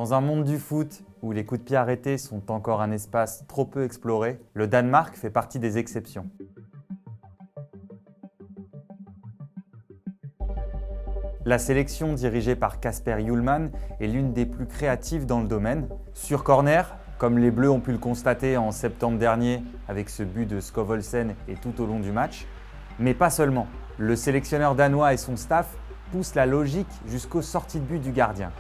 Dans un monde du foot où les coups de pied arrêtés sont encore un espace trop peu exploré, le Danemark fait partie des exceptions. La sélection dirigée par Kasper Hjulmand est l'une des plus créatives dans le domaine. Sur corner, comme les Bleus ont pu le constater en septembre dernier avec ce but de Skov Olsen et tout au long du match. Mais pas seulement. Le sélectionneur danois et son staff poussent la logique jusqu'aux sorties de but du gardien.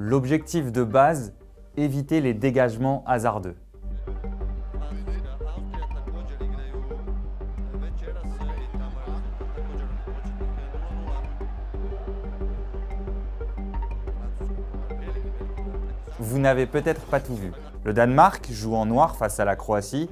L'objectif de base, éviter les dégagements hasardeux. Vous n'avez peut-être pas tout vu. Le Danemark joue en noir face à la Croatie.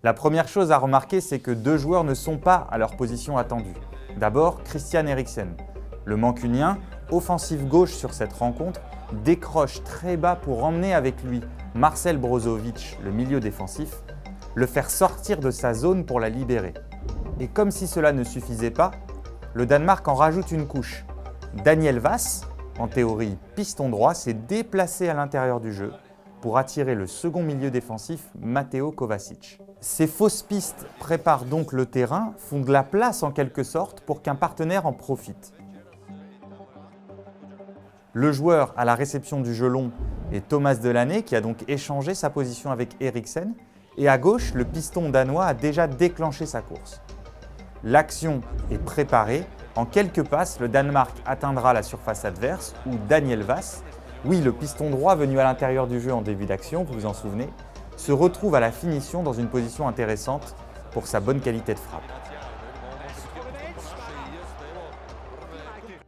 La première chose à remarquer, c'est que deux joueurs ne sont pas à leur position attendue. D'abord, Christian Eriksen. Le Mancunien, offensif gauche sur cette rencontre, décroche très bas pour emmener avec lui Marcel Brozovic, le milieu défensif, le faire sortir de sa zone pour la libérer. Et comme si cela ne suffisait pas, le Danemark en rajoute une couche. Daniel Wass, en théorie piston droit, s'est déplacé à l'intérieur du jeu pour attirer le second milieu défensif Mateo Kovacic. Ces fausses pistes préparent donc le terrain, font de la place en quelque sorte pour qu'un partenaire en profite. Le joueur à la réception du jeu long est Thomas Delaney qui a donc échangé sa position avec Eriksen et à gauche, le piston danois a déjà déclenché sa course. L'action est préparée. En quelques passes, le Danemark atteindra la surface adverse où Daniel Wass, oui le piston droit venu à l'intérieur du jeu en début d'action, vous vous en souvenez, se retrouve à la finition dans une position intéressante pour sa bonne qualité de frappe.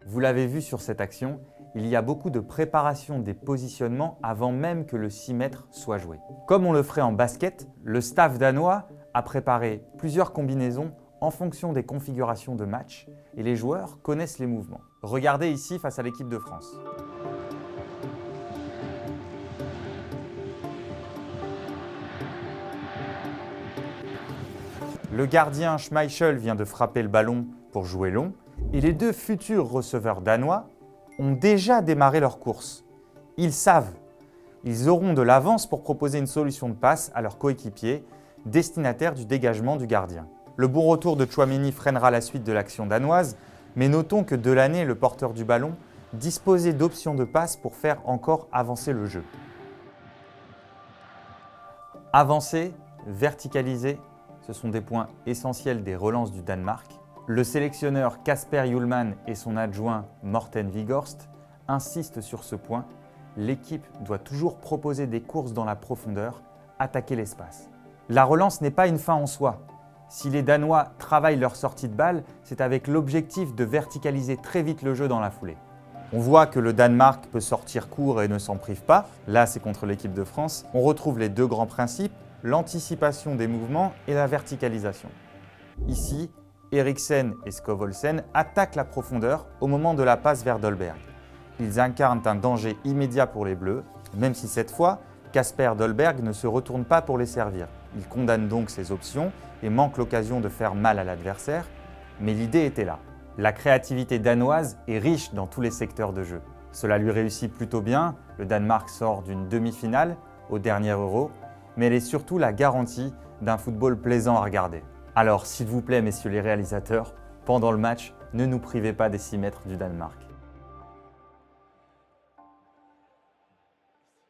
Vous l'avez vu sur cette action, il y a beaucoup de préparation des positionnements avant même que le 6 mètres soit joué. Comme on le ferait en basket, le staff danois a préparé plusieurs combinaisons en fonction des configurations de match et les joueurs connaissent les mouvements. Regardez ici face à l'équipe de France. Le gardien Schmeichel vient de frapper le ballon pour jouer long et les deux futurs receveurs danois ont déjà démarré leur course. Ils savent, ils auront de l'avance pour proposer une solution de passe à leurs coéquipiers destinataires du dégagement du gardien. Le bon retour de Tchouaméni freinera la suite de l'action danoise, mais notons que Delaney, le porteur du ballon, disposait d'options de passe pour faire encore avancer le jeu. Avancer, verticaliser, ce sont des points essentiels des relances du Danemark. Le sélectionneur Kasper Hjulmand et son adjoint Morten Vigorst insistent sur ce point. L'équipe doit toujours proposer des courses dans la profondeur, attaquer l'espace. La relance n'est pas une fin en soi. Si les Danois travaillent leur sortie de balle, c'est avec l'objectif de verticaliser très vite le jeu dans la foulée. On voit que le Danemark peut sortir court et ne s'en prive pas. Là, c'est contre l'équipe de France. On retrouve les deux grands principes, l'anticipation des mouvements et la verticalisation. Ici, Eriksen et Skov Olsen attaquent la profondeur au moment de la passe vers Dolberg. Ils incarnent un danger immédiat pour les Bleus, même si cette fois, Kasper Dolberg ne se retourne pas pour les servir. Il condamne donc ses options et manque l'occasion de faire mal à l'adversaire, mais l'idée était là. La créativité danoise est riche dans tous les secteurs de jeu. Cela lui réussit plutôt bien, le Danemark sort d'une demi-finale au dernier Euro, mais elle est surtout la garantie d'un football plaisant à regarder. Alors s'il vous plaît messieurs les réalisateurs, pendant le match, ne nous privez pas des 6 mètres du Danemark.